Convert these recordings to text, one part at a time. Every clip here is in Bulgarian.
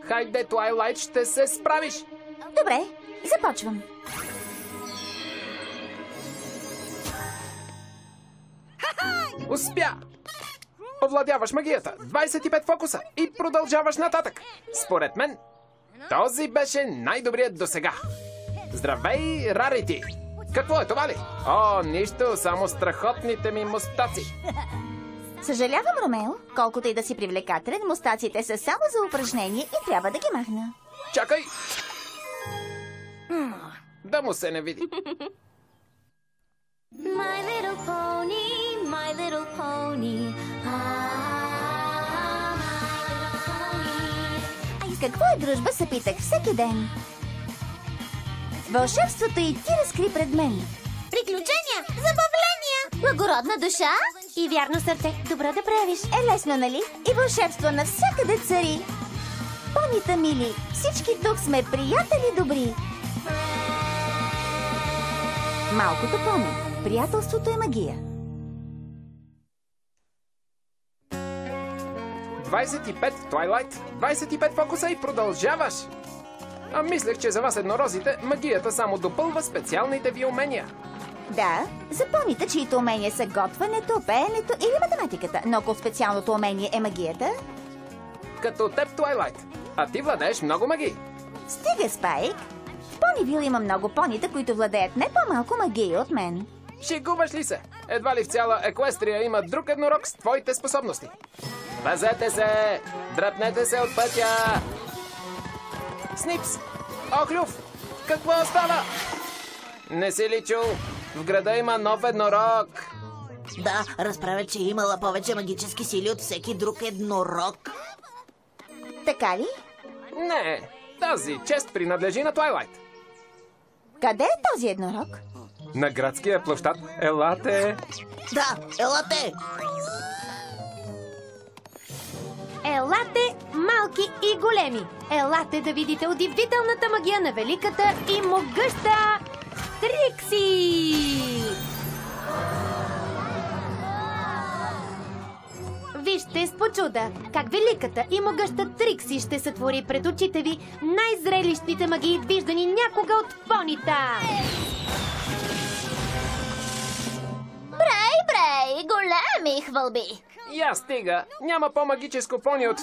Хайде, Твайлайт, ще се справиш! Добре, започвам. Успя! Овладяваш магията, 25 фокуса и продължаваш нататък. Според мен, този беше най-добрият досега. Здравей, Рарити! Какво е това ли? О, нищо, само страхотните ми мустаци. Съжалявам, Ромео. Колкото и да си привлекателен, мустаците са само за упражнение и трябва да ги махна. Чакай! Да му се не види. My little pony, my little pony. Какво е дружба, се питах всеки ден. Вълшебството и ти разкри пред мен. Приключения, забавления, благородна душа и вярно сърце. Добро да правиш. Е лесно, нали? И вълшебство навсякъде цари. Понита мили, всички тук сме приятели добри. Малкото пони. Приятелството е магия. 25, Твайлайт, 25 фокуса и продължаваш. А мислех, че за вас еднорозите магията само допълва специалните ви умения. Да, за поните, чието умения са готвенето, пеенето или математиката. Но ако специалното умение е магията... Като теб, Твайлайт. А ти владееш много магии. Стига, Спайк! В Понивил има много понита, които владеят не по-малко магия от мен. Шегуваш ли се? Едва ли в цяла Еквестрия има друг еднорог с твоите способности? Вазете се! Дръпнете се от пътя! Снипс! Охлюв! Какво става? Не си ли чул? В града има нов еднорог! Да, разправя, че имала повече магически сили от всеки друг еднорог. Така ли? Не, тази чест принадлежи на Твайлайт. Къде е този еднорог? На градския площад. Елате! Да, елате! Елате, малки и големи. Елате да видите удивителната магия на великата и могъща Трикси! Вижте с почуда как великата и могъща Трикси ще сътвори пред очите ви най-зрелищните магии, виждани някога от понита! Брей, големи хвалби! Я стига! Няма по-магическо пони от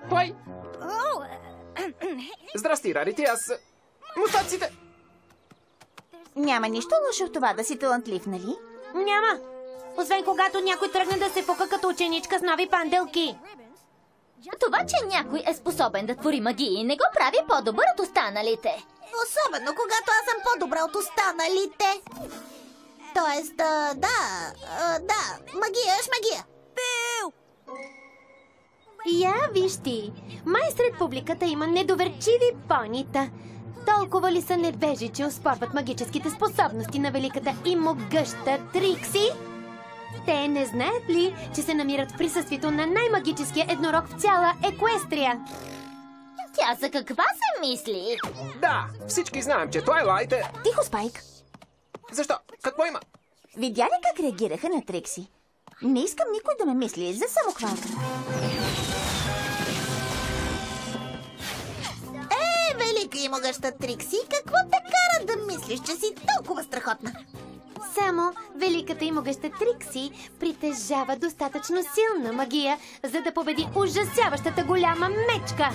Твай! Здрасти, Рарити, аз... Мустаците! Няма нищо лошо в това да си талантлив, нали? Няма! Освен когато някой тръгне да се фука като ученичка с нови панделки. Това, че някой е способен да твори магии, не го прави по-добър от останалите. Особено когато аз съм по-добра от останалите. Тоест, да, магия, магия. Я виж ти, май сред публиката има недоверчиви понита. Толкова ли са невежи, че оспорват магическите способности на великата и могъща Трикси? Те не знаят ли, че се намират в присъствието на най-магическия еднорог в цяла Еквестрия? Тя за каква се мисли? Да, всички знаем, че Твайлайт е... Тихо, Спайк! Защо? Какво има? Видя ли как реагираха на Трикси? Не искам никой да ме мисли за самохвалка. Велика и могъща Трикси, какво те кара да мислиш, че си толкова страхотна? Само великата и могъща Трикси притежава достатъчно силна магия, за да победи ужасяващата голяма мечка.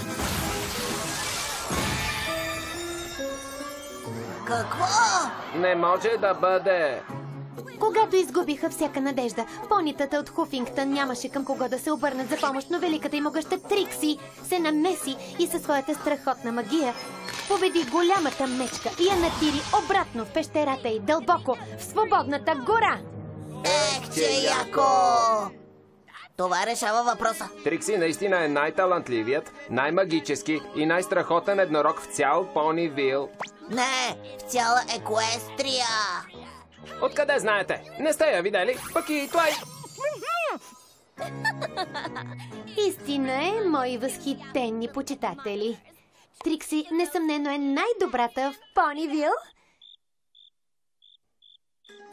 Какво? Не може да бъде... Когато изгубиха всяка надежда, понитата от Хуфингтън нямаше към кого да се обърнат за помощ, но великата и могъща Трикси се намеси и със своята страхотна магия победи голямата мечка и я натири обратно в пещерата й дълбоко в свободната гора. Ех, че яко! Това решава въпроса. Трикси наистина е най-талантливият, най-магически и най-страхотен еднорог в цял Понивил. Не, в цяла Еквестрия. Откъде знаете? Не сте я видели? Пък и Твай... Истина е, мои възхитени почитатели. Трикси несъмнено е най-добрата в Понивил.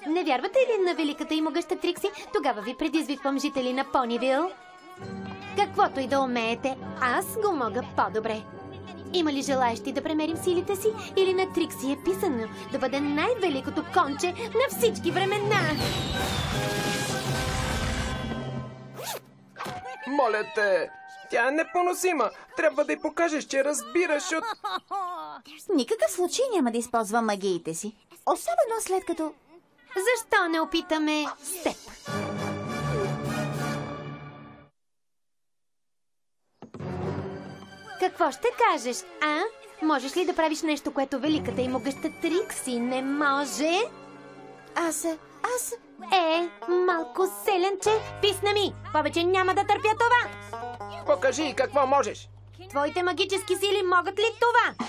Не вярвате ли на великата и могъща Трикси? Тогава ви предизвиквам, жители на Понивил. Каквото и да умеете, аз го мога по-добре. Има ли желаящи да премерим силите си? Или на Трикси е писано да бъде най-великото конче на всички времена? Моля те, тя е непоносима. Трябва да й покажеш, че разбираш от... В никакъв случай няма да използвам магиите си. Особено след като... Защо не опитаме с теб? Какво ще кажеш, а? Можеш ли да правиш нещо, което великата и могъща Трикси не може? Аз... Малко селенче, писна ми! Повече няма да търпя това! Покажи какво можеш. Твоите магически сили могат ли това?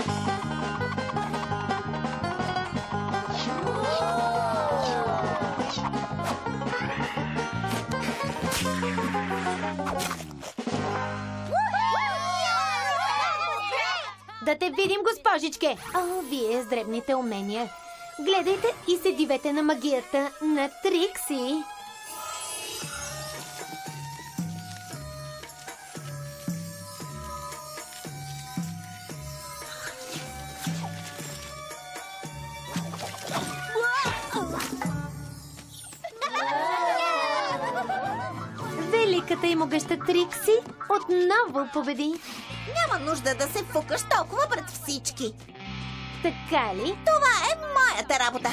Да те видим, госпожичке! О, вие с дребните умения. Гледайте и се дивете на магията на Трикси. Великата и могъща Трикси отново победи. Няма нужда да се фукаш толкова пред всички. Така ли? Това е моята работа.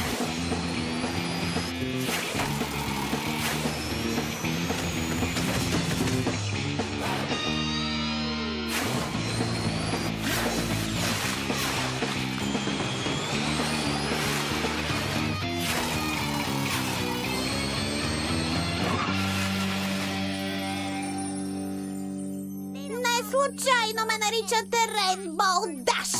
Не случайно ме наричате Рейнбоу Даш.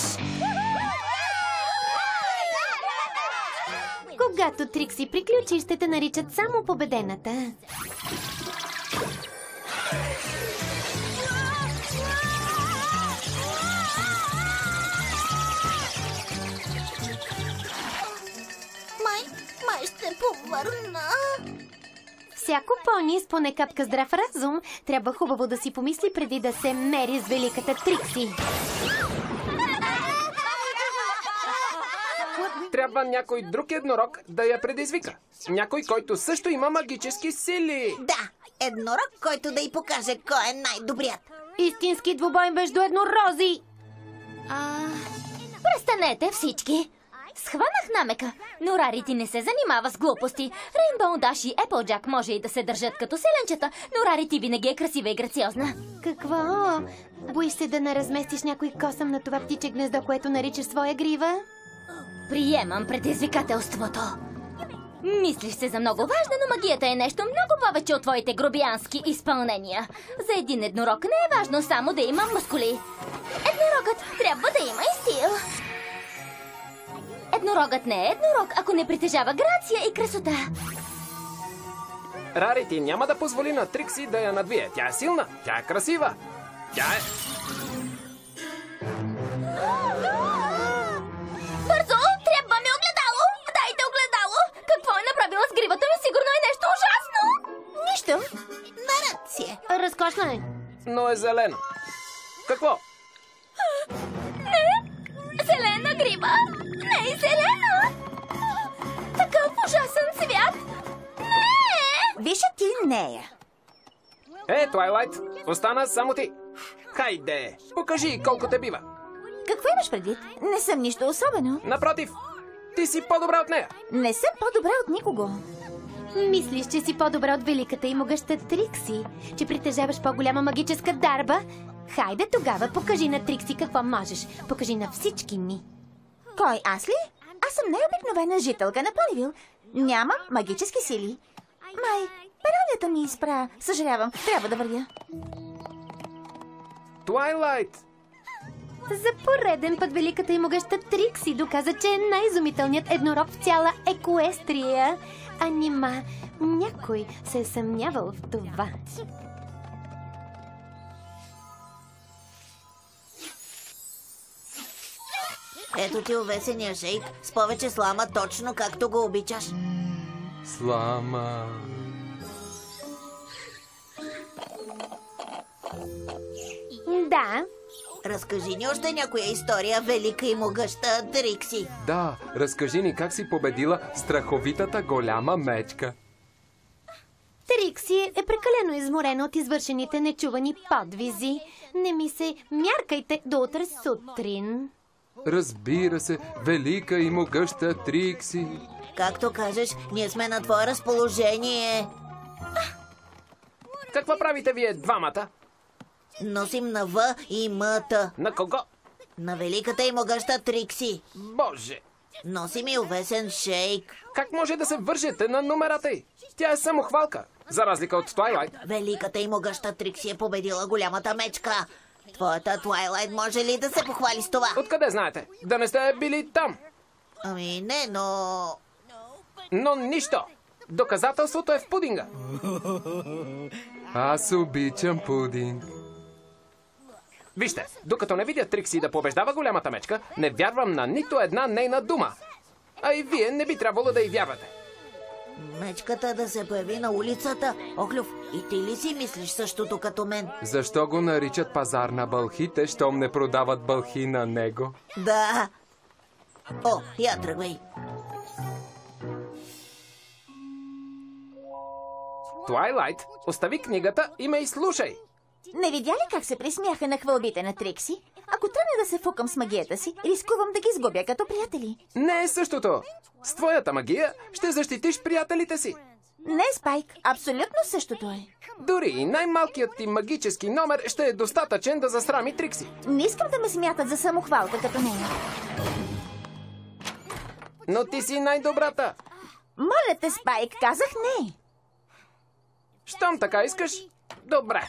Когато Трикси приключи, ще те наричат само победената. Май ще повърна. Всяко пони с поне капка здрав разум трябва хубаво да си помисли преди да се мери с великата Трикси. Трябва някой друг еднорог да я предизвика. Някой, който също има магически сили. Да, еднорог, който да й покаже кой е най-добрият. Истински двубой между еднорози! Престанете всички! Схванах намека, но Рарити не се занимава с глупости. Рейнбоу Даш и Еплджак може и да се държат като селенчета, но Рарити винаги е красива и грациозна. Какво? Боиш се да не разместиш някой косъм на това птиче гнездо, което наричаш своя грива? Приемам предизвикателството. Мислиш се за много важна, но магията е нещо много повече от твоите грубиянски изпълнения. За един еднорог не е важно само да има мускули. Еднорогът трябва да има и стил. Еднорогът не е еднорог, ако не притежава грация и красота. Рарити няма да позволи на Трикси да я надвие. Тя е силна, тя е красива. Тя е... Бързо! Трябва ми огледало! Дайте огледало! Какво е направила с гривата ми? Сигурно е нещо ужасно! Нищо. Наред си е. Разкошна е. Но е зелена. Какво? Зелена гриба! Не е зелена! Такъв ужасен цвят! Не! Виж ти нея. Твайлайт, остана само ти. Хайде, покажи колко те бива. Какво имаш предвид? Не съм нищо особено. Напротив, ти си по-добра от нея. Не съм по-добра от никого. Мислиш, че си по-добра от великата и могъща Трикси? Че притежаваш по-голяма магическа дарба? Хайде тогава, покажи на Трикси какво можеш. Покажи на всички ни. Кой, аз ли? Аз съм най-обикновена жителка на Поливил. Нямам магически сили. Май, пералята ми изпра. Съжалявам, трябва да вървя. Твайлайт! За пореден път великата и могъща Трикси доказа, че е най-изумителният еднорог в цяла Екуестрия. А нима някой се е съмнявал в това. Ето ти овесения шейк с повече слама, точно както го обичаш. Слама... Да. Разкажи ни още някоя история, велика и могъща Трикси. Да, разкажи ни как си победила страховитата голяма мечка. Трикси е прекалено изморена от извършените нечувани подвизи. Не ми се мяркайте до утре сутрин. Разбира се, велика и могъща Трикси. Както кажеш, ние сме на твое разположение. Какво правите вие двамата? Носим на В и М-та. На кого? На великата и могъща Трикси. Боже! Носим и увесен шейк. Как може да се вържете на номерата й? Тя е самохвалка, за разлика от Твайлайт. Великата и могъща Трикси е победила голямата мечка. Твоята Твайлайт може ли да се похвали с това? Откъде знаете? Да не сте били там. Ами не, но... Но нищо. Доказателството е в пудинга. Аз обичам пудинг. Вижте, докато не видя Трикси да побеждава голямата мечка, не вярвам на нито една нейна дума. А и вие не би трябвало да й вярвате. Мечката да се появи на улицата? Оклюв, и ти ли си мислиш същото като мен? Защо го наричат пазар на бълхите, щом не продават бълхи на него? Да. О, я тръгвай. Твайлайт, остави книгата и ме изслушай. Не видя ли как се присмяха на хвалбите на Трикси? Ако тръгна да се фукам с магията си, рискувам да ги сгубя като приятели. Не е същото. С твоята магия ще защитиш приятелите си. Не, Спайк, абсолютно същото е. Дори и най-малкият ти магически номер ще е достатъчен да засрами Трикси. Не искам да ме смятат за самохвалка като нея. Но ти си най-добрата. Моля те, Спайк, казах не. Щом така искаш, добре.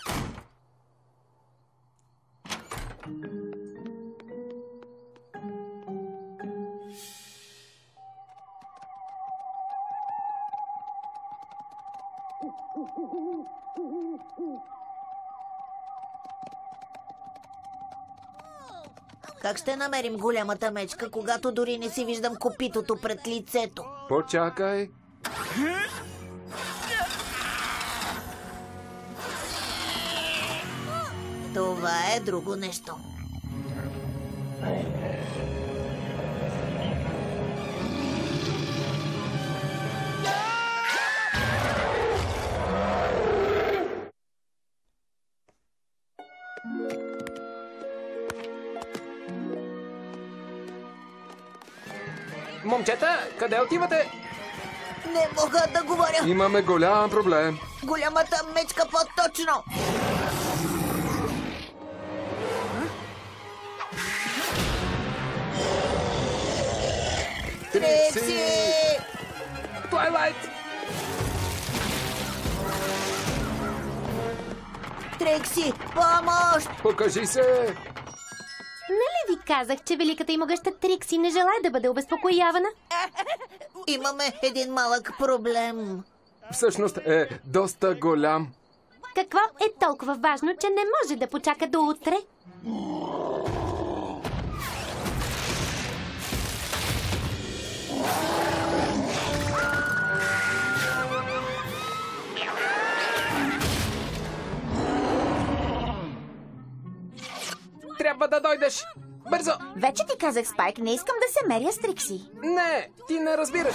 Как ще намерим голямата мечка, когато дори не си виждам копитото пред лицето? Почакай. Това е друго нещо. Момчета, къде отивате? Не мога да говоря. Имаме голям проблем. Голямата мечка по-точно. Трикси! Твайлайт! Трикси, помощ! Покажи се! Нали ви казах, че великата и могъща Трикси не желая да бъде обезпокоявана? Имаме един малък проблем. Всъщност е доста голям. Какво е толкова важно, че не може да почака до утре? Трябва да дойдеш. Бързо! Вече ти казах, Спайк, не искам да се меря с Трикси. Не, ти не разбираш.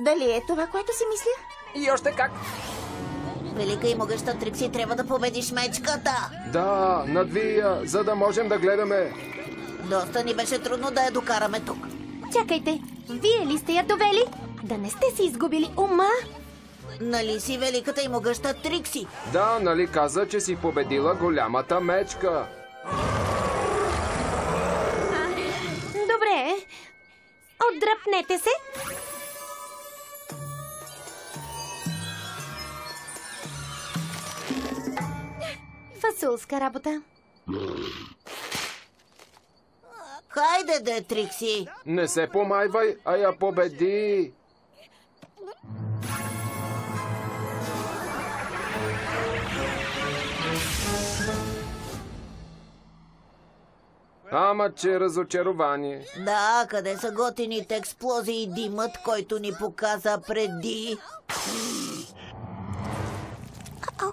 Дали е това, което си мисля? И още как. Велика и могъща Трикси, трябва да победиш мечката. Да, надвия, за да можем да гледаме. Доста ни беше трудно да я докараме тук. Чакайте, вие ли сте я довели? Да не сте си изгубили ума? Нали си великата и могъща Трикси? Да, нали каза, че си победила голямата мечка. Добре, отдръпнете се. Фасулска работа. Хайде де, Трикси. Не се помайвай, а я победи. Ама че разочарование. Да, къде са готините експлозии и димът, който ни показа преди? Какво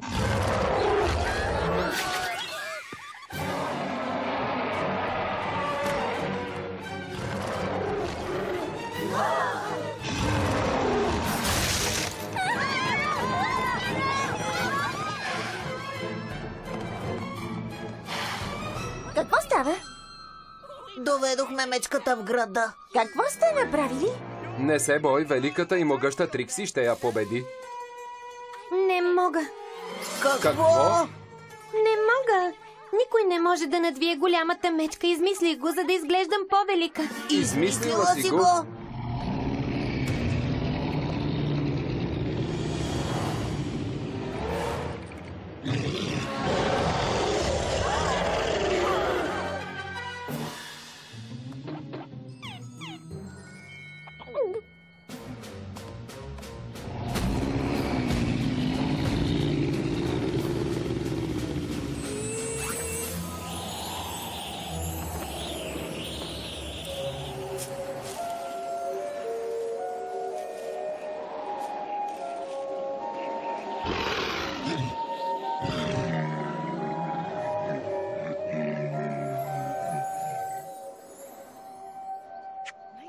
става? Доведохме мечката в града. Какво сте направили? Не се бой, великата и могъща Трикси ще я победи. Не мога. Какво? Не мога. Никой не може да надвие голямата мечка. Измислих го, за да изглеждам по-велика. Измислила си го?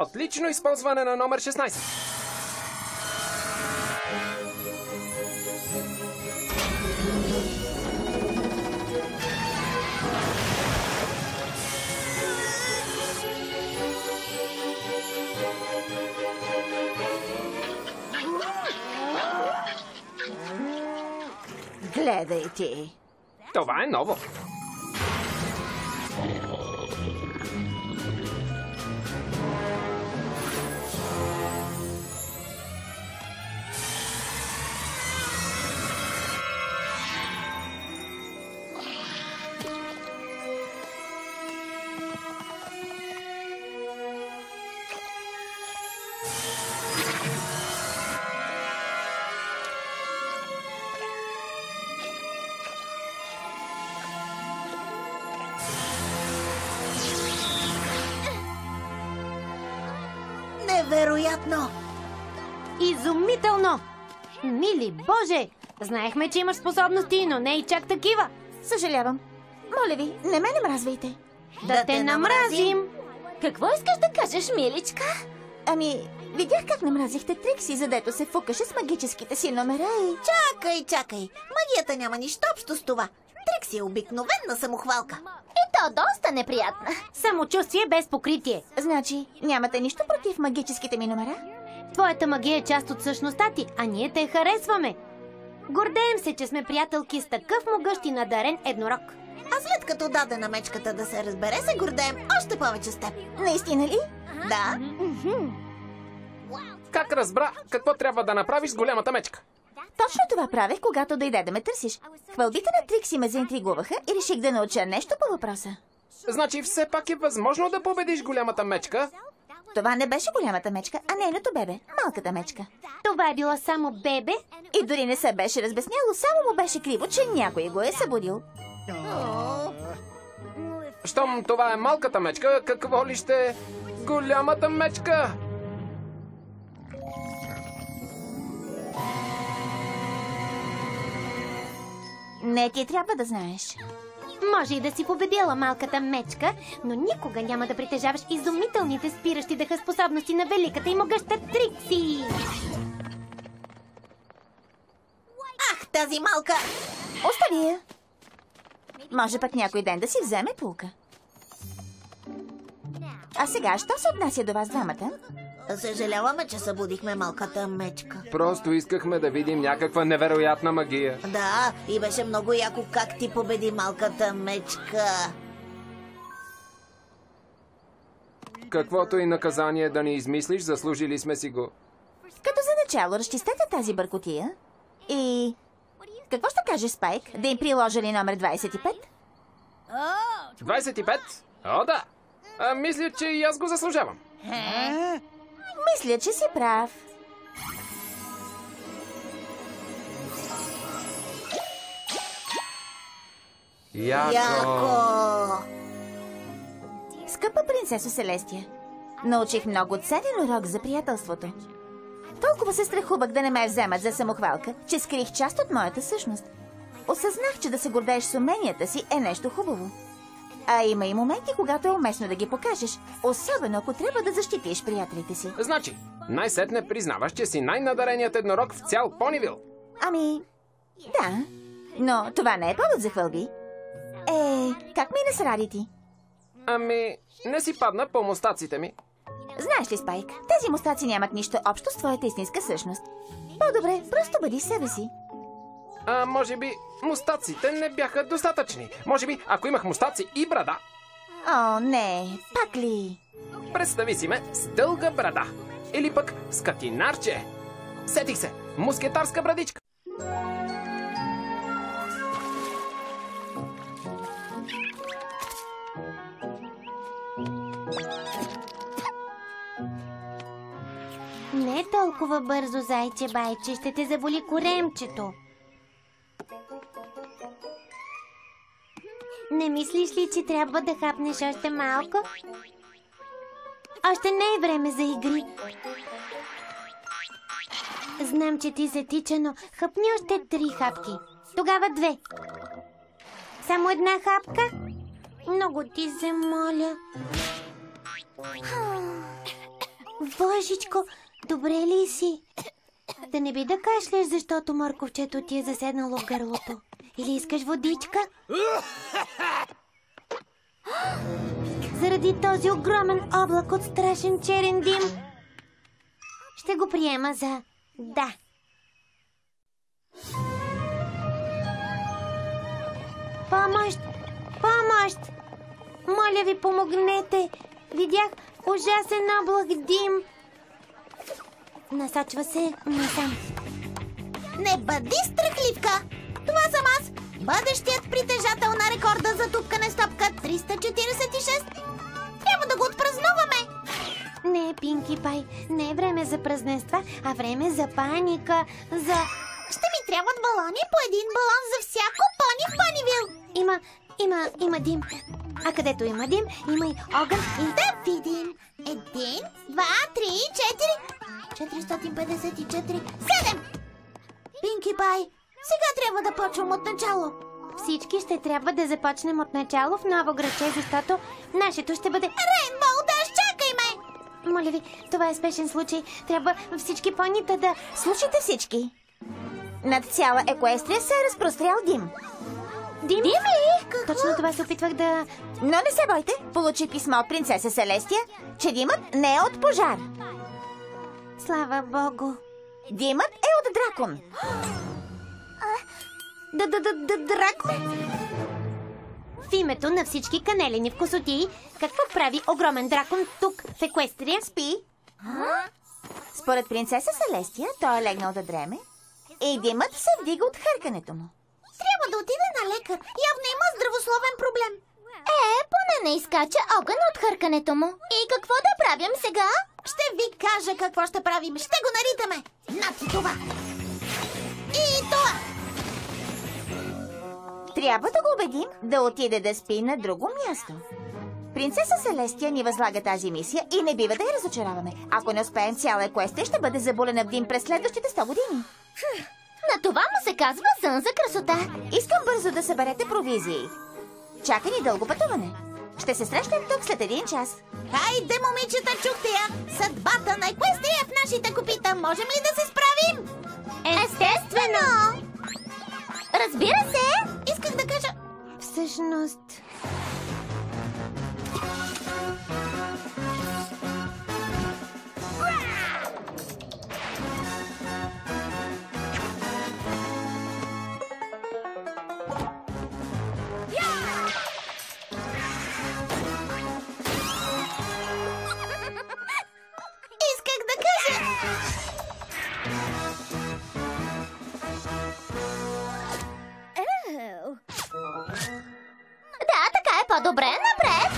Отлично използване на номер 16. Гледайте. Това е ново. Невероятно! Изумително! Мили Боже! Знаехме, че имаш способности, но не и чак такива. Съжалявам. Моля ви, не ме намразвайте. Да те намразим! Какво искаш да кажеш, миличка? Ами, видях как намразихте Трикси, задето се фукаше с магическите си номера и... Чакай. Магията няма нищо общо с това. Трикси е обикновена самохвалка. И то доста неприятна. Самочувствие без покритие. Значи, нямате нищо против магическите ми номера? Твоята магия е част от същността ти, а ние те харесваме. Гордеем се, че сме приятелки с такъв могъщ и надарен еднорог. А след като даде на мечката да се разбере, се гордеем още повече с теб. Наистина ли? Да. Как разбра какво трябва да направиш с голямата мечка? Точно това правех, когато дойде да ме търсиш. Хвалбите на Трикси ме заинтригуваха и реших да науча нещо по въпроса. Значи все пак е възможно да победиш голямата мечка? Това не беше голямата мечка, а нейното бебе, малката мечка. Това е била само бебе. И дори не се беше разбесняло, само му беше криво, че някой го е събудил. Щом това е малката мечка, какво ли ще е голямата мечка? Не, ти трябва да знаеш. Може и да си победила малката мечка, но никога няма да притежаваш изумителните спиращи дъха способности на великата и могъща Трикси. Ах, тази малка! Остави я. Може пък някой ден да си вземе пулка. А сега, що се отнася до вас двамата? Съжаляваме, че събудихме малката мечка. Просто искахме да видим някаква невероятна магия. Да, и беше много яко как ти победи малката мечка. Каквото и наказание да ни измислиш, заслужили сме си го. Като за начало, разчистете тази бъркотия. И... какво ще каже Спайк? Да им приложа ли номер 25? 25? О, да! Мисля, че и аз го заслужавам. Мисля, че си прав. Яко! Скъпа принцесо Селестия, научих много ценен урок за приятелството. Толкова се страхувах да не ме вземат за самохвалка, че скрих част от моята същност. осъзнах, че да се гордееш с уменията си е нещо хубаво. А има и моменти, когато е уместно да ги покажеш, особено ако трябва да защитиш приятелите си. Значи, най-сетне признаваш, че си най-надареният еднорог в цял Понивил. Ами, да, но това не е повод за хвалби. Как мина с Радити? Ами, не си падна по мустаците ми. Знаеш ли, Спайк, тези мустаци нямат нищо общо с твоята истинска същност. По-добре, просто бъди себе си. Може би мустаците не бяха достатъчни. Може би, ако имах мустаци и брада. О, не, пак ли? Представи си ме с дълга брада. Или пък с катинарче. Сетих се, мускетарска брадичка. Не толкова бързо, зайче байче, ще те заболи коремчето. Не мислиш ли, че трябва да хапнеш още малко? Още не е време за игри. Знам, че ти се тича, но хапни още 3 хапки. Тогава 2. Само една хапка? Много ти се моля. Божичко, добре ли си? Да не би да кашляш, защото морковчето ти е заседнало в гърлото. Или искаш водичка? Заради този огромен облак от страшен черен дим. Ще го приема за да. Помощ! Помощ! Моля ви, помогнете! Видях ужасен облак дим. Насочва се насам. Не бъди страхливка! Това съм аз, бъдещият притежател на рекорда за тупкане с топка 346. Трябва да го отпразнуваме! Не, Пинки Пай, не е време за празненства, а време за паника, за... Ще ми трябват балони, по един балон за всяко пони в Понивил. Има дим. А където има дим, има и огън и... Да видим. 1, 2, 3, 4... 454... 7! Пинки Пай, сега трябва да почвам от начало. Всички ще трябва да започнем от начало в ново градче, защото нашето ще бъде... Рейнбоу Даш, чакай ме! Моля ви, това е спешен случай. Трябва всички понита да... Слушайте всички. Над цяла Екуестрия се е разпрострял дим. Дим ли? Какво? Точно това се опитвах да... Но не се бойте, получи писмо от принцеса Селестия, че димът не е от пожар. Слава Богу. Димът е от дракон. Дракон? В името на всички канелени вкусотии, какво прави огромен дракон тук в Екуестрия? Спи. Според принцеса Селестия, той е легнал да дреме и димът се вдига от хъркането му. Трябва да отида на лекар. Явно има здравословен проблем. Поне не изкача огън от хъркането му. И какво да правим сега? Ще ви кажа какво ще правим. Ще го наритаме. Нати това. И това. Трябва да го убедим да отиде да спи на друго място. Принцеса Селестия ни възлага тази мисия и не бива да я разочароваме. Ако не успеем, цяла Екуестрия ще бъде заболена в дим през следващите 100 години. На това му се казва сън за красота. Искам бързо да съберете провизии. Чака ни дълго пътуване. Ще се срещнем тук след 1 час. Хайде, момичета, чухте я! Съдбата на Екуестрия в нашите копита. Можем ли да се справим? Естествено! Разбира се! Исках да кажа... Всъщност... Исках да кажа... Да, така е по-добре. Напред!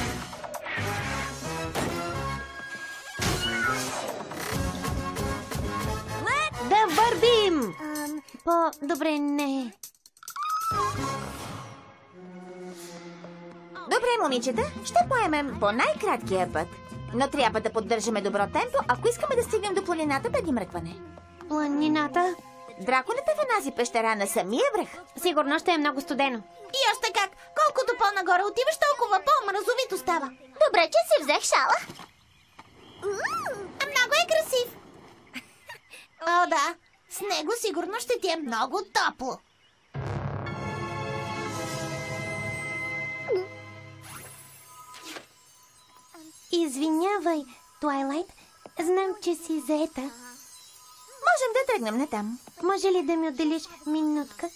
Да вървим! По-добре не. Добре, момичета, ще поемем по най-краткия път. Но трябва да поддържаме добро темпо, ако искаме да стигнем до планината преди мръкване. Планината? Драконът е в онази пещера на самия връх. Сигурно ще е много студено. И още как, колкото по-нагоре отиваш, толкова по-мразовито става. Добре, че си взех шала. Много е красив. О, да, с него сигурно ще ти е много топло. Извинявай, Твайлайт. Знам, че си заета. Можем да тръгнем натам. Може ли да ми отделиш минутка?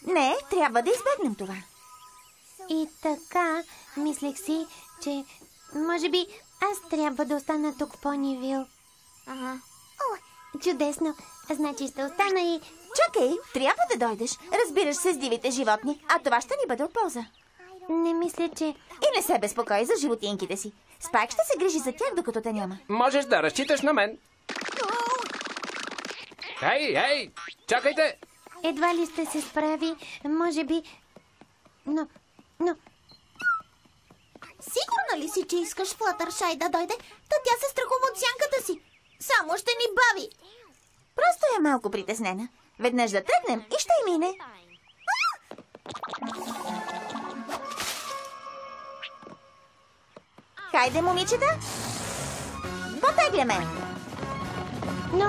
Не, трябва да избегнем това. И така, мислех си, че може би аз трябва да остана тук в Понивил. Чудесно. Значи ще остана и... Чакай, трябва да дойдеш. Разбираш се с дивите животни, а това ще ни бъде от полза. Не мисля, че... И не се безпокой за животинките си. Спайк ще се грижи за тях, докато те няма. Можеш да разчиташ на мен. Ей, чакайте! Едва ли ще се справи, може би... Но... Сигурна ли си, че искаш Флатършай да дойде? Та тя се страхува от сянката си. Само ще ни бави. Просто е малко притеснена. Веднъж да тръгнем и ще й мине. Хайде, момичета! Потегляме! Но...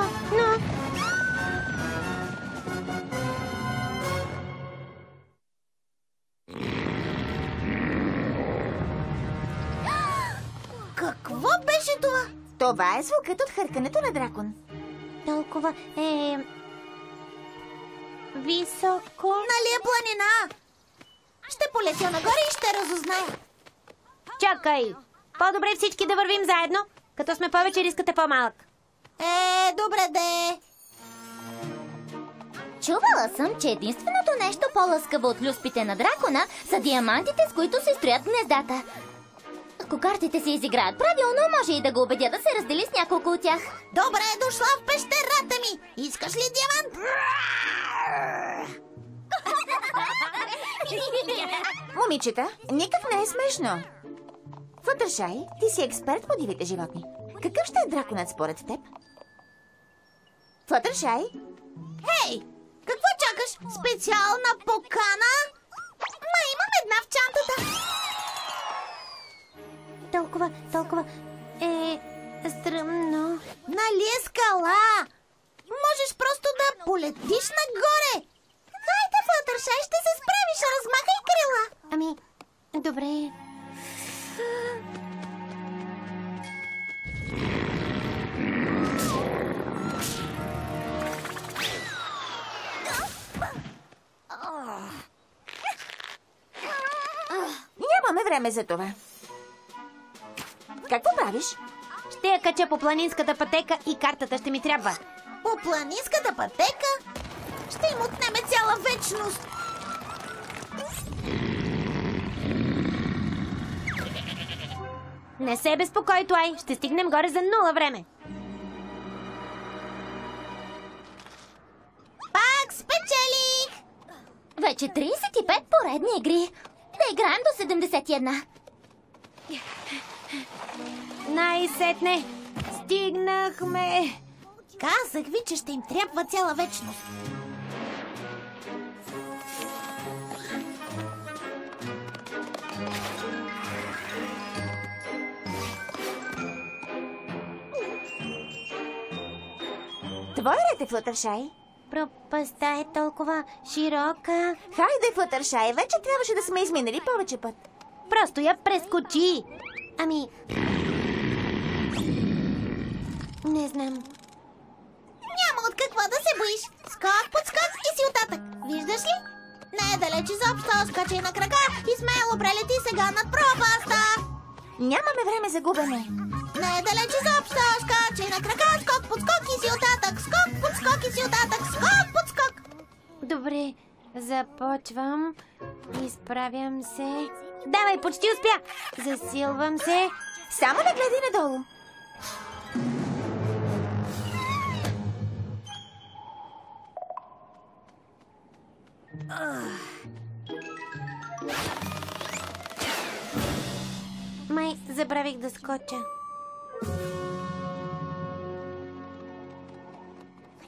Какво беше това? Това е звукът от хъркането на дракон. Толкова е... високо... Нали е планина? Ще полетя нагоре и ще разузная. Чакай! По-добре всички да вървим заедно. Като сме повече, рискът е по-малък. Добре де. Чувала съм, че единственото нещо по-лъскаво от люспите на дракона са диамантите, с които се строят гнездата. Ако картите се изиграят правилно, може и да го убедя да се раздели с няколко от тях. Добре е дошла в пещерата ми. Искаш ли диамант? Момичета, никак не е смешно. Флатършай, ти си експерт по дивите животни. Какъв ще е драконът според теб? Флатършай? Хей, какво чакаш? Специална покана? Имам една в чантата. Толкова е стръмно. Нали е скала? Можеш просто да полетиш нагоре. Хайде, Флатършай, ще се справиш. Размахай крила. Ами, добре. Нямаме време за това. Какво правиш? Ще я кача по планинската пътека и картата ще ми трябва. По планинската пътека ще им отнеме цяла вечност. Не се безпокой, Туай. Ще стигнем горе за 0 време. Пак спечелих! Вече 35 поредни игри. Да играем до 71. Най-сетне стигнахме. Казах ви, че ще им трябва цяла вечност. Твой ред е, Флатършай. Пропастта е толкова широка. Хайде, Флатършай, вече трябваше да сме изминали повече път. Просто я прескочи. Ами... не знам. Няма от какво да се боиш. Скок, подскок и си оттатък. Виждаш ли? Не е далеч изобщо. Скачай на крака и смело прелети сега над пропаста. Нямаме време за губене. Не е далеч изобщо. Скачай на крака, скок, подскок и си оттатък. Скок, подскок и си оттатък. Скок, подскок. Добре, започвам. Изправям се. Давай, почти успя. Засилвам се. Само не гледай надолу. Май, забравих да скоча.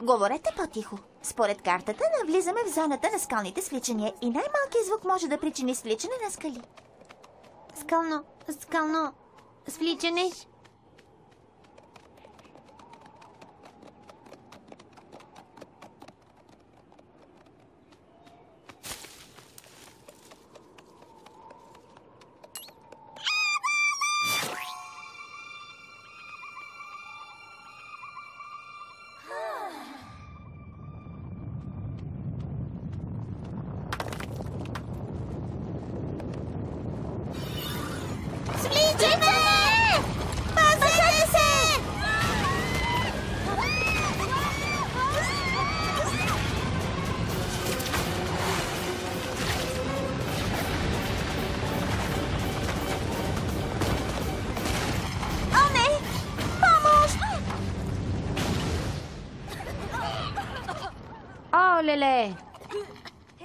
Говорете по-тихо. Според картата навлизаме в зоната на скалните свличания и най-малкият звук може да причини свличане на скали. Скално свличане. Леле!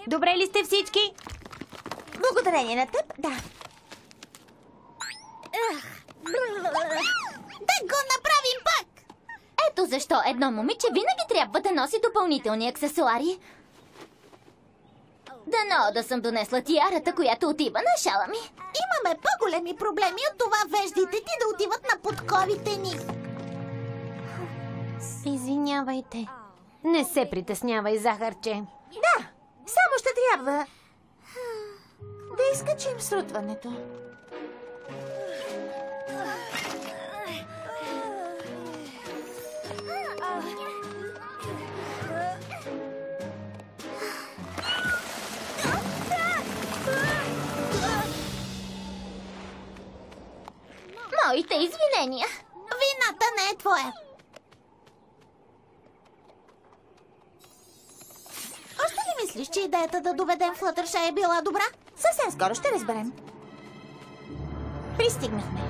Добре ли сте всички? Благодарение на теб, да. Да го направим пак! Ето защо едно момиче винаги трябва да носи допълнителни аксесуари. Дано да съм донесла тиарата, която отива на шала ми. Имаме по-големи проблеми от това веждите ти да отиват на подковите ни. Извинявайте. Не се притеснявай, захарче. Да, само ще трябва да изкачим срутването. Моите извинения. Вината не е твоя. Още ли мислиш, че идеята да доведем Флътършай е била добра? Съвсем скоро ще разберем. Пристигнахме.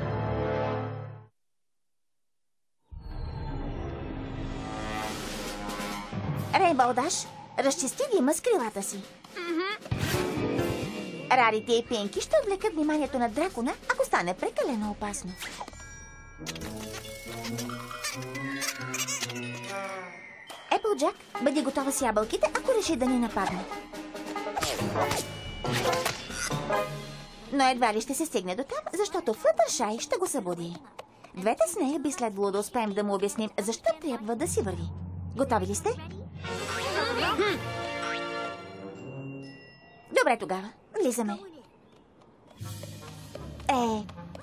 Рейнбоу Даш, разчисти дима с крилата си. Рарите и Пинки ще отвлекат вниманието на дракона, ако стане прекалено опасно. Еплджак, бъди готова с ябълките, ако реши да ни нападне. Но едва ли ще се стигне до там, защото Флътършай ще го събуди. Двете с нея би следвало да успеем да му обясним защо трябва да си върви. Готови ли сте? Добре тогава, влизаме.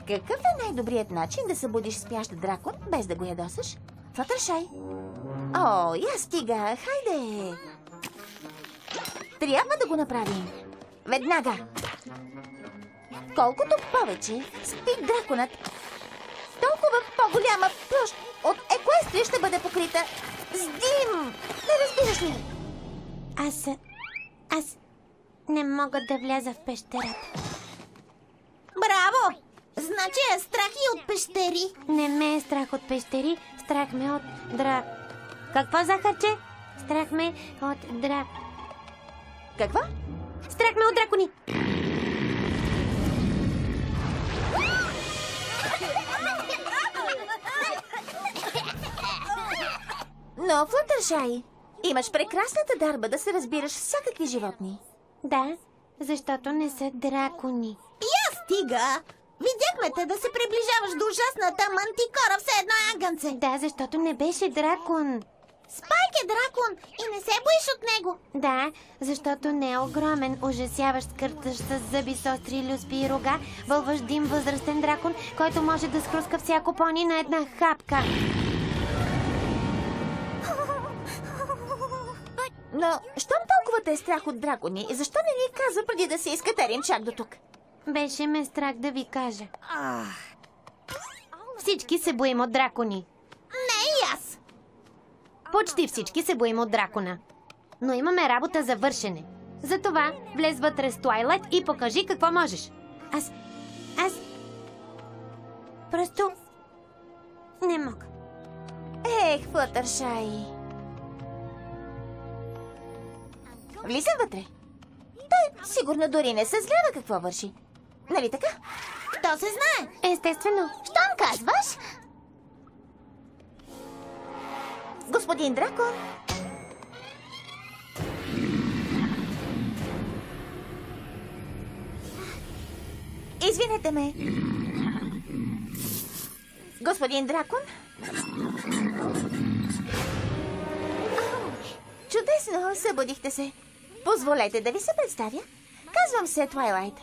Какъв е най-добрият начин да събудиш спящ дракон, без да го ядосаш? Флътършай. О, я стига, хайде! Трябва да го направим. Веднага. Колкото повече спи драконът, толкова по-голяма площ от Еквестрия ще бъде покрита с дим. Не разбираш ли? Аз не мога да вляза в пещерата. Браво! Значи е страх и от пещери. Не ме е страх от пещери, страх ме от Какво, захарче? Страх ме от Какво? Страх ме от дракони. Но, Флътършай, имаш прекрасната дарба да се разбираш с всякакви животни. Да, защото не са дракони. Я стига! Видяхме те да се приближаваш до ужасната мантикора, все едно агънце. Да, защото не беше дракон. Спайк е дракон и не се боиш от него. Да, защото не е огромен, ужасяващ, скъртащ с зъби с остри люспи и рога, вълващ дим възрастен дракон, който може да скруска всяко пони на една хапка. Но, щом толкова те е страх от дракони, защо не ни каза преди да се изкатерим чак до тук? Беше ме страх да ви кажа. Всички се боим от дракони. Не и аз. Почти всички се боим от дракона. Но имаме работа за вършене. Затова влез вътре с Туайлайт и покажи какво можеш. Аз... Просто... не мога. Флътършай. Влизам вътре. Той сигурно дори не съзлява какво върши. Нали така? То се знае. Естествено. Щом казваш? Господин дракон, Извинете ме. Господин дракон? Чудесно, събудихте се. Позволете да ви се представя. Казвам се Твайлайт.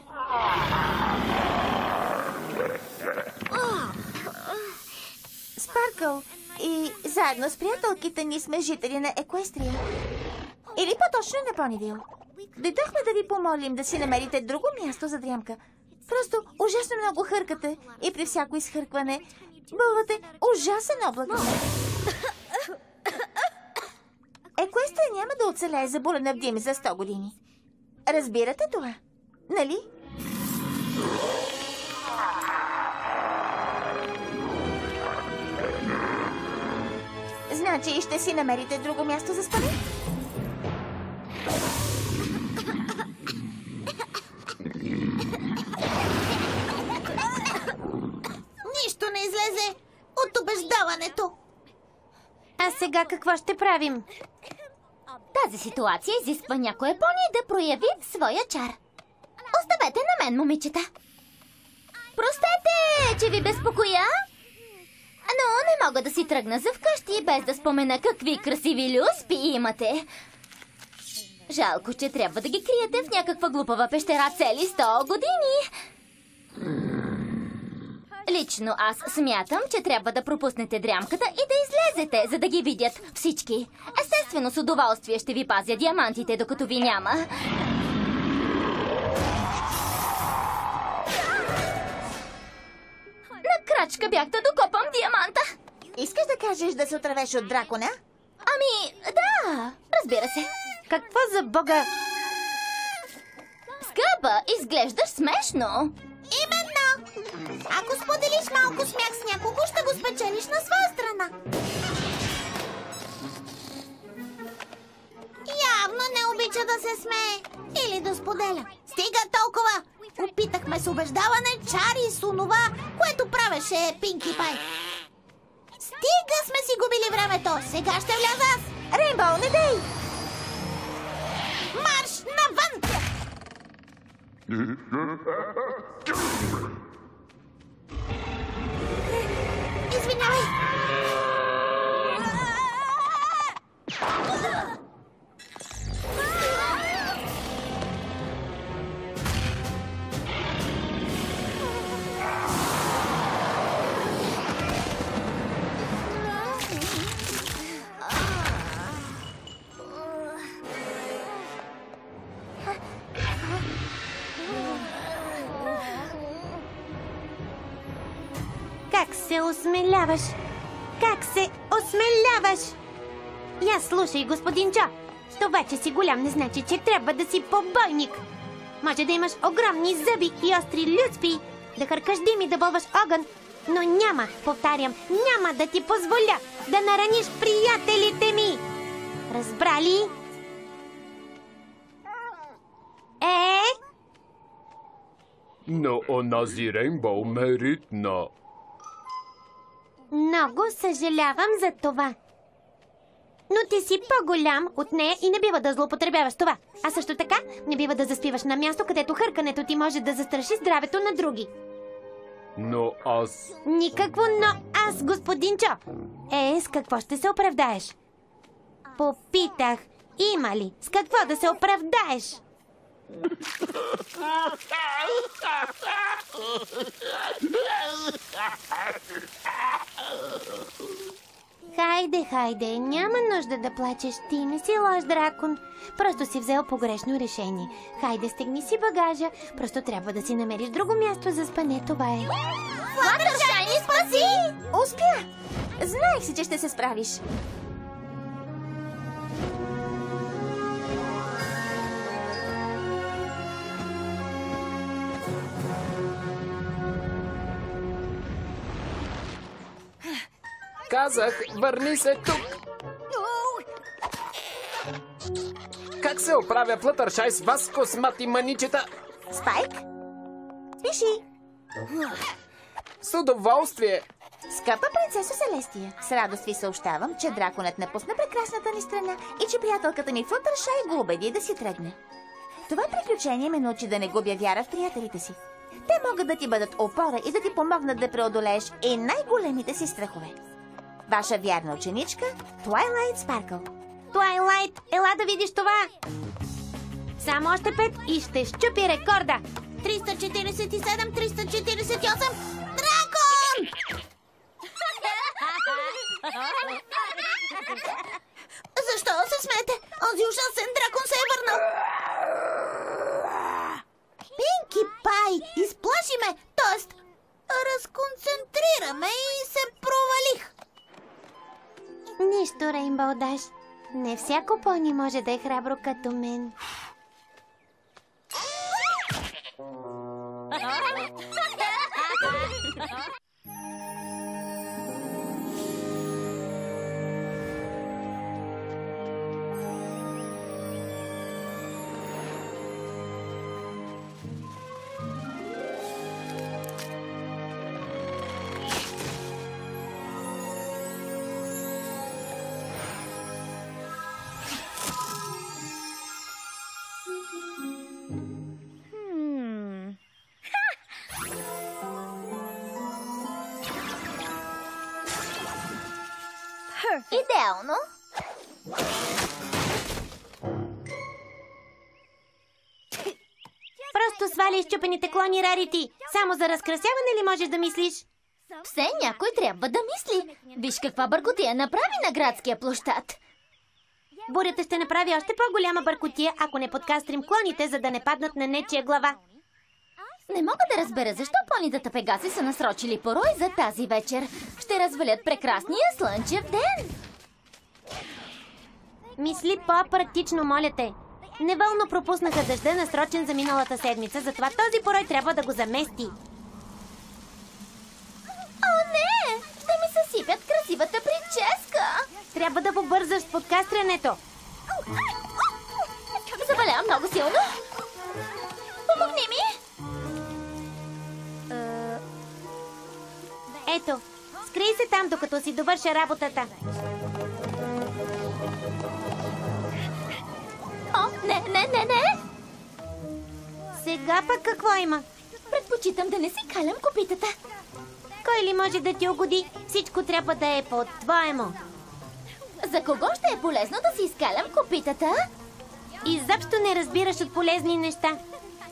Спаркъл и заедно с приятелките ни сме жители на Еквестрия. Или по-точно на Понивил. Дойдохме да ви помолим да си намерите друго място за дрямка. Просто ужасно много хъркате и при всяко изхъркване бълвате ужасен облак. Еквестрия няма да оцелее заболена в дим за 100 години. Разбирате това, нали? Значи ще си намерите друго място за спане? Нищо не излезе от убеждаването. А сега какво ще правим? Тази ситуация изисква някоя пони да прояви своя чар. Оставете на мен, момичета. Простете, че ви безпокоя, но не мога да си тръгна за вкъщи, без да спомена какви красиви люспи имате. Жалко, че трябва да ги криете в някаква глупава пещера цели 100 години. Лично аз смятам, че трябва да пропуснете дрямката и да излезете, за да ги видят всички. Естествено, с удоволствие ще ви пазя диамантите, докато ви няма. На крачка бях да докопам диаманта. Искаш да кажеш да се отравеш от дракона? Ами, да, разбира се. Какво за бога? Скъпа, изглеждаш смешно. Именно! Ако споделиш малко смях с някого, ще го спечелиш на своя страна. Явно не обича да се смее или да споделя. Стига толкова! Опитахме с убеждаване, чари и с онова, което правеше Пинки Пай. Стига сме си губили времето. Сега ще вляза аз. Рейнбоу, не дей! Марш навън! Извинявай! Как се осмеляваш? Как се осмеляваш? Я слушай, господин Джо. Това, че си голям, не значи, че трябва да си побойник. Може да имаш огромни зъби и остри люспи, да хъркаш дим и да бълваш огън, но няма, повтарям, няма да ти позволя да нараниш приятелите ми. Разбрали? Но онази Рейнбоу ме ритна. Много съжалявам за това. Но ти си по-голям от нея и не бива да злоупотребяваш това. А също така не бива да заспиваш на място, където хъркането ти може да застраши здравето на други. Но аз... Никакво но аз, господин Чо. С какво ще се оправдаеш? Попитах, има ли с какво да се оправдаеш? Хайде, няма нужда да плачеш. Ти не си лош дракон. Просто си взел погрешно решение. Хайде, стегни си багажа. Просто трябва да си намериш друго място за спане. Това е. Флатършай ни спаси! Успя! Знаех си, че ще се справиш. Казах, върни се тук. Как се оправя Флатършай с вас, космати маничета? Спайк? Пиши. С удоволствие. Скъпа принцесо Селестия, с радост ви съобщавам, че драконът напусна прекрасната ни страна и че приятелката ми Флатършай го убеди да си тръгне. Това приключение ме научи да не губя вяра в приятелите си. Те могат да ти бъдат опора и да ти помогнат да преодолееш и най-големите си страхове. Ваша вярна ученичка Twilight Sparkle. Твайлайт, ела да видиш това! Само още 5 и ще щупи рекорда! 347, 348... Дракон! Защо се смете? Онзи ужасен дракон се е върнал. Пинки Пай, изплаши ме, т.е. разконцентрираме и се провалих. Нищо, Рейнбоу Даш. Не всяко пони може да е храбро като мен. Идеално. Просто свали изчупените клони, Рарити. Само за разкрасяване ли можеш да мислиш? Все някой трябва да мисли. Виж каква бъркотия направи на градския площад. Бурята ще направи още по-голяма бъркотия, ако не подкастрим клоните, за да не паднат на нечия глава. Не мога да разбера защо понитата Пегаси са насрочили порой за тази вечер. Ще развалят прекрасния слънчев ден. Мисли по-практично, моля те. Неволно пропуснаха дъжда, насрочен за миналата седмица, затова този порой трябва да го замести. О, не! Ще ми съсипят красивата прическа. Трябва да побързаш с подкастрянето. Заболявам много силно. Помогни ми! Ето, скрий се там, докато си довърша работата. О, не! Сега пък какво има? Предпочитам да не си калям копитата. Кой ли може да ти угоди? Всичко трябва да е по-твоему. За кого ще е полезно да си изкалям копитата? Изобщо не разбираш от полезни неща.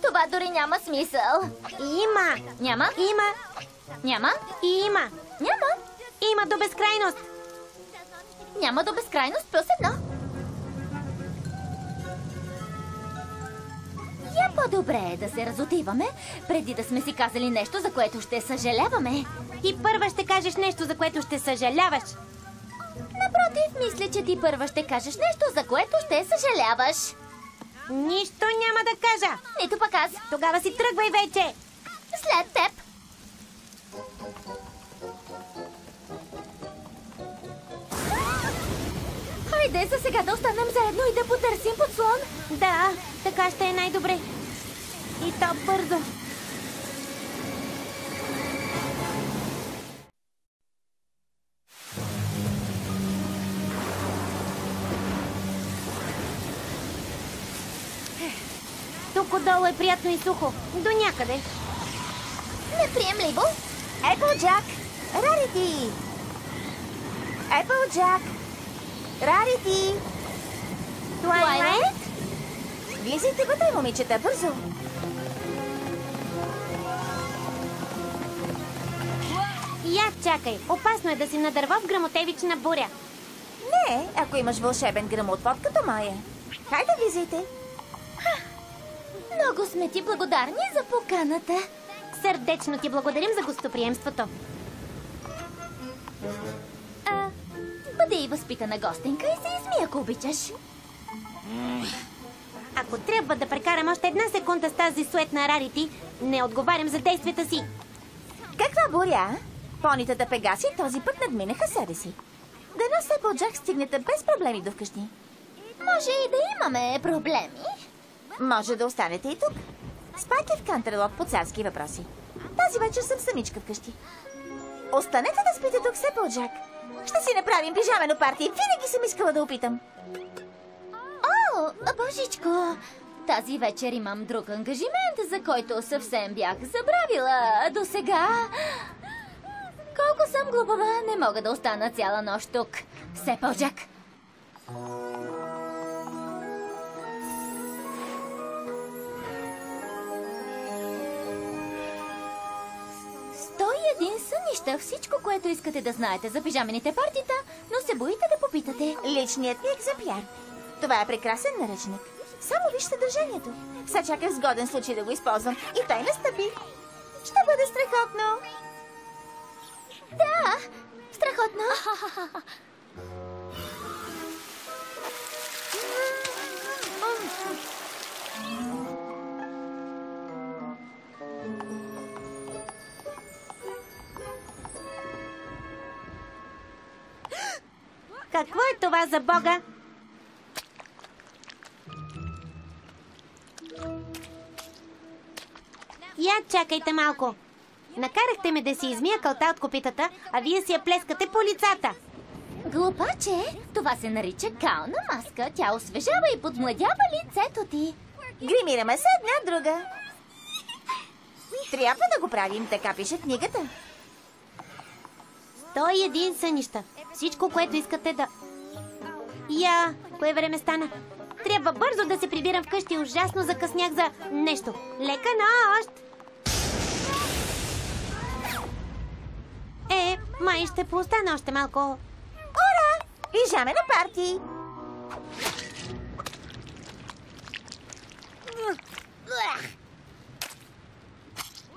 Това дори няма смисъл. Има! Няма? Има! Няма? Има! Няма? Има до безкрайност! Няма до безкрайност плюс едно. Я по-добре е да се разотиваме, преди да сме си казали нещо, за което ще съжаляваме. Ти първа ще кажеш нещо, за което ще съжаляваш. Напротив, мисля, че ти първа ще кажеш нещо, за което ще съжаляваш. Нищо няма да кажа. Нито пък аз. Тогава си тръгвай вече. След теб. Хайде за сега да останем заедно и да потърсим подслон. Да, така ще е най-добре. И то бързо. Тук отдолу е приятно и сухо. До някъде. Неприемливо. Applejack! Рарити! Applejack! Рарити! Twilight? Влизайте вътре, момичета, бързо! Я чакай. Опасно е да си на дърво в грамотевична буря. Не, ако имаш вълшебен грамотвод като моя. Хайде, влизайте! Много сме ти благодарни за поканата. Сърдечно ти благодарим за гостоприемството. Бъде и възпитана гостенка и се изми, ако обичаш. Ако трябва да прекарам още една секунда с тази суетна Рарити, не отговарям за действията си. Каква буря? Понитата Пегаси този път надминаха себе си. Дано с Applejack стигнете без проблеми до вкъщи. Може и да имаме проблеми. Може да останете и тук. Спайте в Кантерлок по царски въпроси. Тази вечер съм самичка вкъщи. Останете да спите тук с Applejack. Ще си направим пижамено парти. Винаги съм искала да опитам. О, божичко! Тази вечер имам друг ангажимент, за който съвсем бях забравила до сега. Колко съм глупава, не мога да остана цяла нощ тук. С Еплджак. Един сънища, всичко, което искате да знаете за пижамените партита, но се боите да попитате. Личният ми екземпляр. Това е прекрасен наръчник. Само виж съдържанието. Сега чаках сгоден случай да го използвам. И той настъпи. Ще бъде страхотно. Да, страхотно. Какво е това за бога? Я чакайте малко. Накарахте ме да си измия кълта от копитата, а вие си я плескате по лицата. Глупаче, това се нарича кална маска. Тя освежава и подмладява лицето ти. Гримираме се една друга. Трябва да го правим, така пише книгата. 101 сънища. Всичко, което искате да... кое време стана? Трябва бързо да се прибирам вкъщи. Ужасно закъснях за нещо. Лека нощ! Май ще поостана още малко. Ура! Пижамено парти!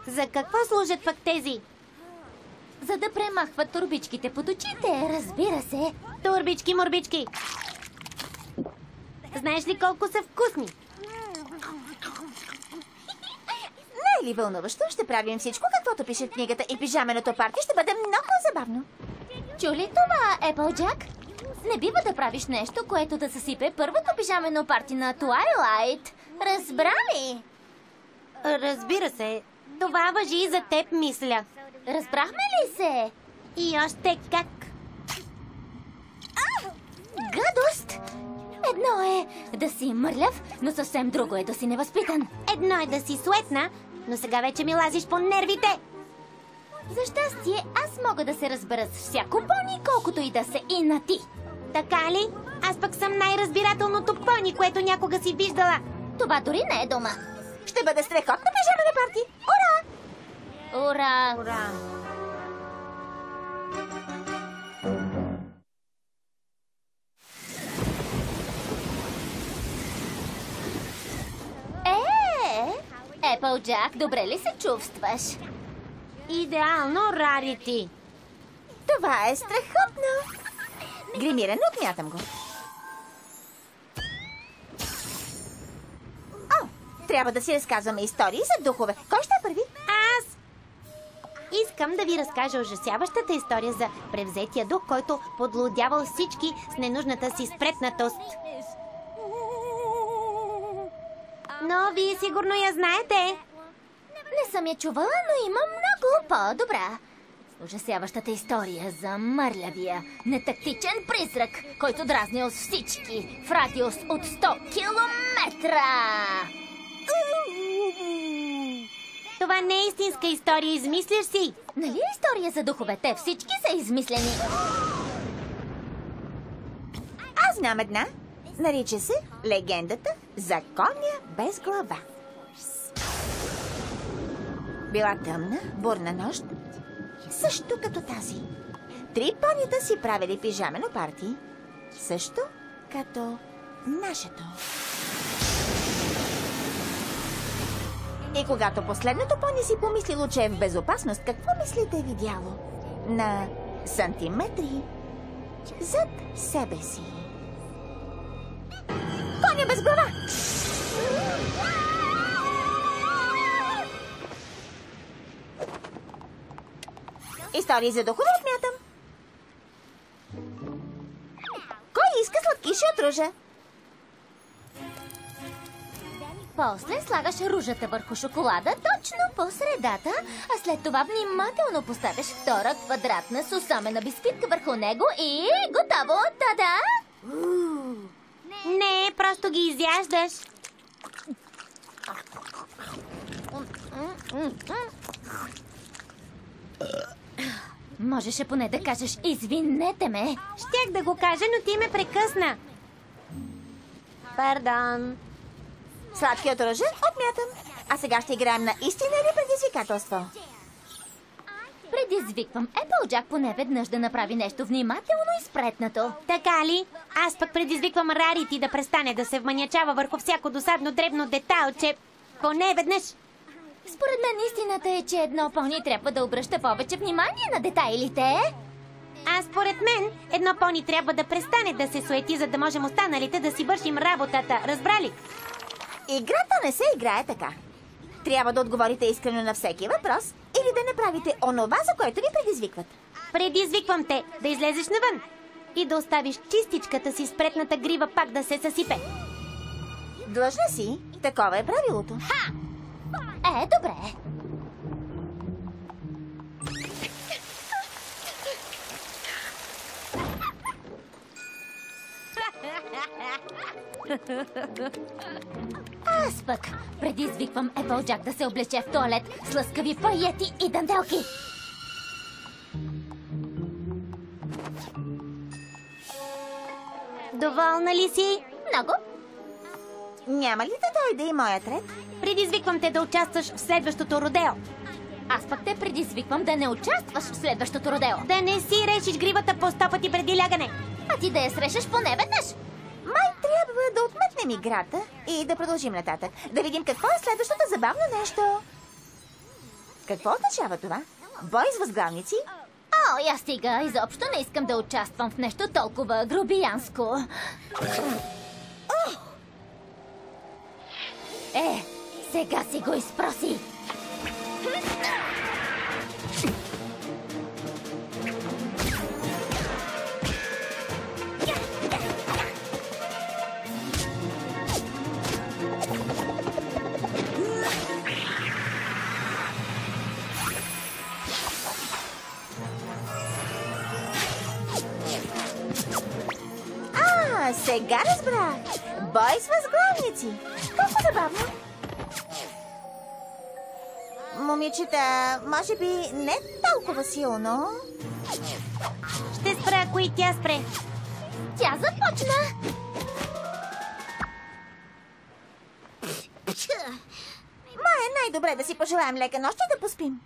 За какво служат пък тези? За да премахват турбичките под очите, разбира се. Турбички-морбички. Знаеш ли колко са вкусни? Не е ли вълнуващо? Ще правим всичко, каквото пише в книгата, и пижаменото парти ще бъде много забавно. Чули това, Еплджак? Не бива да правиш нещо, което да съсипе първото пижамено парти на Туайлайт. Разбра ли? Разбира се. Това важи и за теб, мисля. Разбрахме ли се? И още как? Гадост! Едно е да си мърляв, но съвсем друго е да си невъзпитан. Едно е да си суетна, но сега вече ми лазиш по нервите. За щастие, аз мога да се разбера с всяко пони, колкото и да се и на ти. Така ли? Аз пък съм най-разбирателното пони, което някога си виждала. Това дори не е дума. Ще бъде страхотно пижамено парти. Ура! Ура! Ура! Еплджак, добре ли се чувстваш? Идеално, Рарити. Това е страхотно. Гримирано, отмятам го. О, трябва да си разказваме истории за духове. Кой ще първи? Аз! Искам да ви разкажа ужасяващата история за превзетия дух, който подлудявал всички с ненужната си спретнатост. Но вие сигурно я знаете. Не съм я чувала, но има много по-добра. Ужасяващата история за мърлявия, нетактичен призрак, който дразнил всички в радиус от 100 километра. Това не е истинска история, измисляш си. Нали е история за духовете? Всички са измислени. Аз знам една. Нарича се Легендата за коня без глава. Била тъмна, бурна нощ, също като тази. 3 понита си правили пижамено парти, също като нашето. И когато последното пони си помислило, че е в безопасност, какво мислите е видяло? На сантиметри зад себе си. Коня без глава! Истории за духове отмятам. Кой иска сладкиши от ружа? После слагаш ружата върху шоколада точно по средата, а след това внимателно поставяш втора квадратна сусамена бисквитка върху него и готово! Та-да! Не, просто ги изяждаш. Можеше поне да кажеш извинете ме. Щях да го кажа, но ти ме прекъсна. Пардон. Сладкият ръжен отмятам. А сега ще играем на истина или предизвикателство? Предизвиквам Еплджак поне веднъж да направи нещо внимателно и спретнато. Така ли? Аз пък предизвиквам Рарити да престане да се вманячава върху всяко досадно дребно детайлче. Поне веднъж. Според мен истината е, че едно пони трябва да обръща повече внимание на детайлите. А според мен, едно пони трябва да престане да се суети, за да можем останалите да си вършим работата. Разбрали? Играта не се играе така. Трябва да отговорите искрено на всеки въпрос или да направите онова, за което ви предизвикват. Предизвиквам те да излезеш навън и да оставиш чистичката си спретната грива пак да се съсипе. Длъжна си. Такова е правилото. Добре. Аз пък предизвиквам Еплджак да се облече в тоалет с лъскави паети и данделки. Доволна ли си? Много. Няма ли да дойде и моят ред? Предизвиквам те да участваш в следващото родео. Аз пък те предизвиквам да не участваш в следващото родео. Да не си решиш гривата по 100 пъти преди лягане. А ти да я срещаш поне веднъж. Май трябва да отметнем играта и да продължим нататък. Да видим какво е следващото забавно нещо. Какво означава това? Бой с възглавници? Я стига. Изобщо не искам да участвам в нещо толкова грубиянско. Сега си го изпроси. Сега разбрах. Бой с възглавници. Колко забавно. Момичета, може би не толкова силно. Ще спра, ако и тя спре. Тя започна. Май е най-добре да си пожелаем лека нощ и да поспим.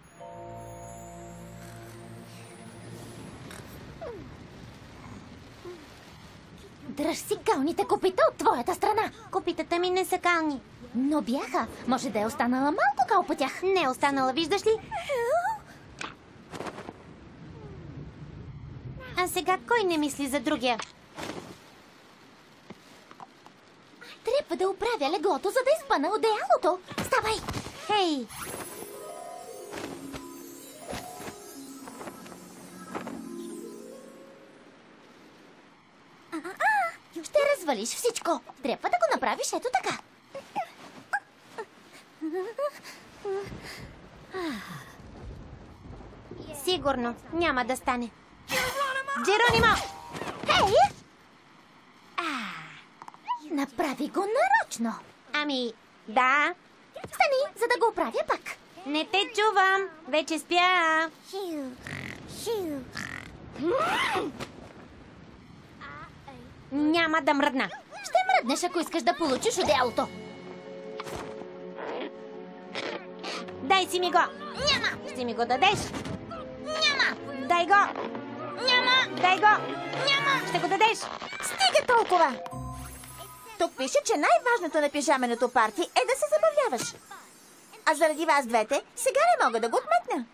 Дръж си калните копита от твоята страна. Копитата ми не са кални. Но бяха. Може да е останала малко кал по тях. Не е останала, виждаш ли? А сега кой не мисли за другия? Трябва да оправя леглото, за да изпъна одеялото. Ставай! Хей! Ще развалиш всичко. Трябва да го направиш ето така. Сигурно няма да стане. Джеронимо! Хей! Направи го нарочно. Ами, да. Стани, за да го оправя пак. Не те чувам. Вече спя. Няма да мръдна. Ще мръднеш, ако искаш да получиш одеялото. Дай си ми го. Няма! Ще ми го дадеш? Няма! Дай го. Няма! Дай го. Няма! Ще го дадеш. Стига толкова! Тук пише, че най-важното на пижаменото парти е да се забавляваш. А заради вас двете, сега не мога да го отметна.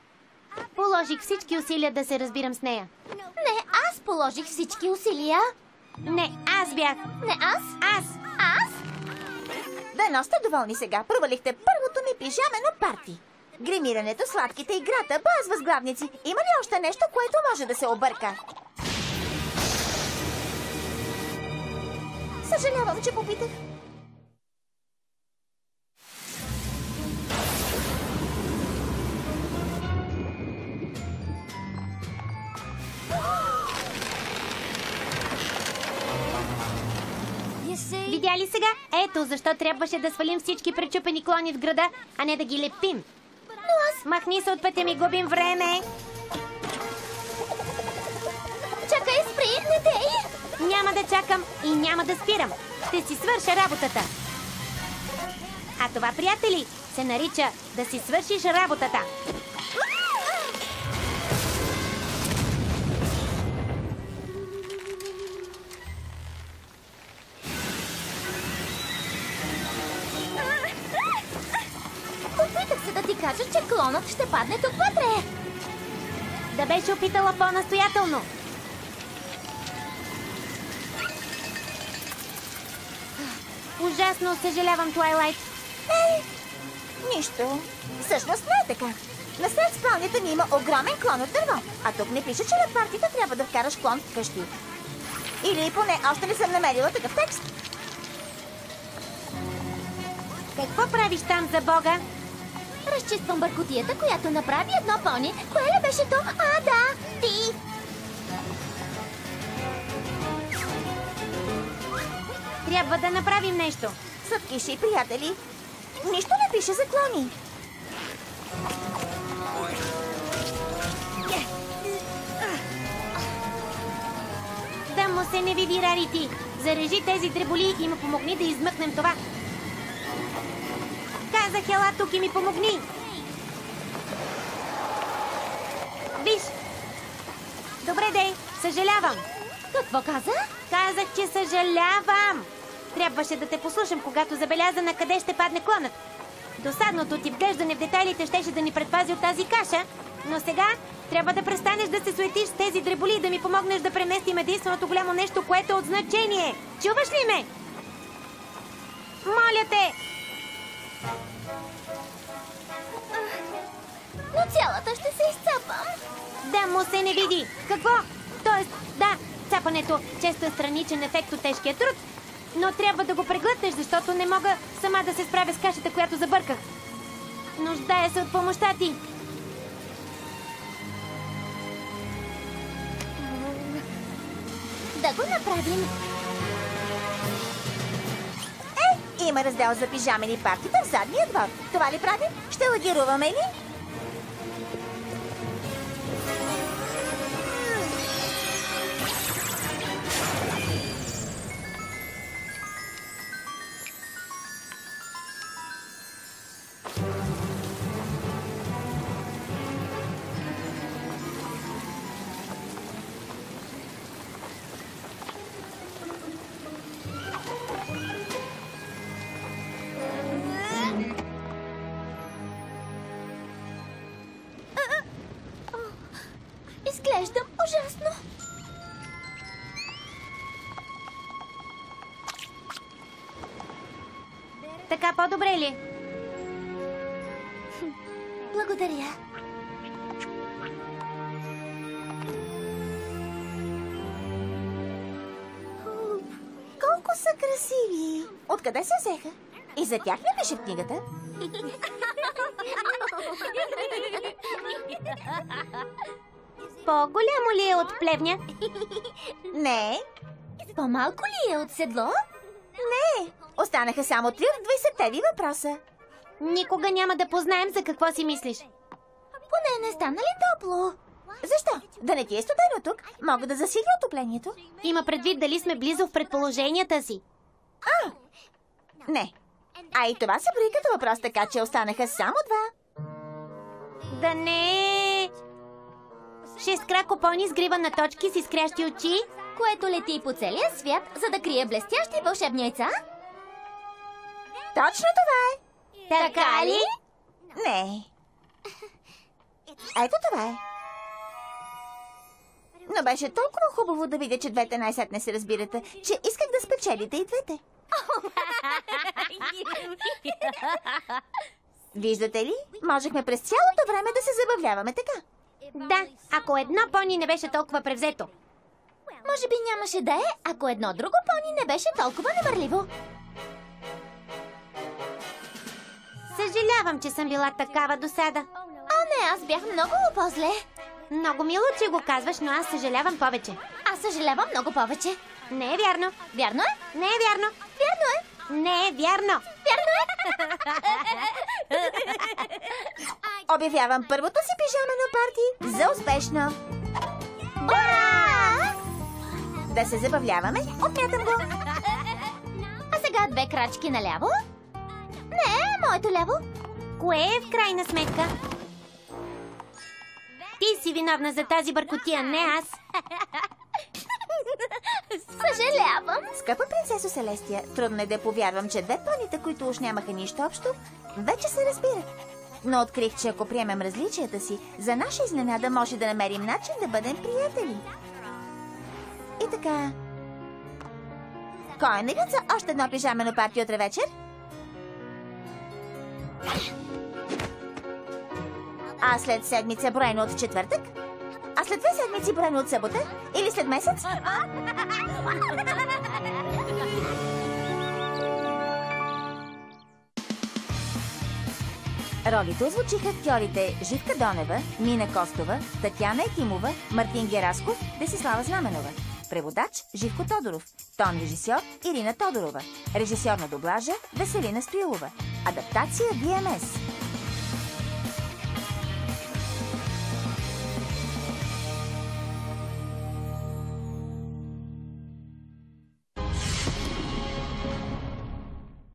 Положих всички усилия да се разбирам с нея. Не, аз положих всички усилия. Не, аз бях. Не аз. Аз. Аз? Дано сте доволни сега. Провалихте първото ми пижамено парти. Гримирането, сладките, играта, боя с възглавници. Има ли още нещо, което може да се обърка? Съжалявам, че попитах. Видя Видя ли сега? Ето защо трябваше да свалим всички пречупени клони в града, а не да ги лепим. Но аз... Махни се от пътя ми, губим време. Чакай, спри, не дей! Няма да чакам и няма да спирам. Ще си свърша работата. А това, приятели, се нарича да си свършиш работата. Опитах се да ти кажа, че клонът ще падне тук вътре. Да беше опитала по-настоятелно. Ужасно съжалявам, Твайлайт. Нищо. Всъщност не е така. Насред спалнята ми има огромен клон от дърво. А тук не пише, че на партията трябва да вкараш клон в къщи. Или поне още не съм намерила такъв текст. Какво правиш там, за Бога? Разчиствам бъркотията, която направи едно пони. Кое ли беше то? А, да, ти! Трябва да направим нещо. Сладкиши, приятели. Нищо не пише за клони. Да му се не види, Рарити. Зарежи тези дреболи и му помогни да измъкнем това. Казах, ела тук и ми помогни. Виж. Добре, дей. Съжалявам. Какво каза? Казах, че съжалявам. Трябваше да те послушам, когато забеляза на къде ще падне клонът. Досадното ти вглеждане в детайлите щеше да ни предпази от тази каша, но сега трябва да престанеш да се суетиш с тези дреболи и да ми помогнеш да преместим единственото голямо нещо, което е от значение. Чуваш ли ме? Моля те! Но цялата ще се изцапам. Да му се не види. Какво? Тоест, да, цапането често е страничен ефект от тежкия труд, но трябва да го преглътнеш, защото не мога сама да се справя с кашата, която забърках. Нуждая се от помощта ти. Да го направим. Има раздел за пижамени партита в задния двор. Това ли правим? Ще лагируваме ли? Изглеждам ужасно. Така по-добре ли? Благодаря. Колко са красиви! Откъде се взеха? И за тях ли пише в книгата? По-голямо ли е от плевня? Не, По-малко ли е от седло? не. Останаха само 3 от 20-те ви въпроса. Никога няма да познаем за какво си мислиш. Поне не стана ли топло? Защо? Да не ти е студено тук? Мога да засиля отоплението? Има предвид дали сме близо в предположенията си. Не. А и това се брои като въпрос, така че останаха само 2. Да не... Шесткрако пони с грива на точки с изкрящи очи. Което лети по целия свят, за да крие блестящи вълшебни яйца? Точно това е. Така ли? Не. Ето това е. Но беше толкова хубаво да видя, че двете най-сетне се разбирате, че исках да спечелите и двете. Виждате ли? Можехме през цялото време да се забавляваме така. Да, ако едно пони не беше толкова превзето. Може би нямаше да е, ако едно друго пони не беше толкова намърливо. Съжалявам, че съм била такава досада. О, не, аз бях много по-зле. Много мило, че го казваш, но аз съжалявам повече. Аз съжалявам много повече. Не е вярно. Вярно е? Не е вярно. Вярно е. Не е вярно. Вярно е. Обявявам първото си пижамено парти за успешно. Ура! Да се забавляваме, отмятам го. А сега 2 крачки наляво. Не, моето ляво. Кое е в крайна сметка? Ти си виновна за тази бъркотия, не аз. Съжалявам. Скъпа принцесо Селестия, трудно е да повярвам, че 2 понита, които уж нямаха нищо общо, вече се разбират. Но открих, че ако приемем различията си, за наша изненада може да намерим начин да бъдем приятели. И така... Кой е навид за още едно пижамено парти утре вечер? А след седмица броено от четвъртък? А след 2 седмици броено от събота? Или след месец? Ролите озвучиха актьорите Живка Донева, Мина Костова, Татяна Екимова, Мартин Герасков, Десислава Знаменова. Преводач Живко Тодоров. Тон режисьор Ирина Тодорова. Режисьор на дублажа Веселина Стоилова. Адаптация VMS.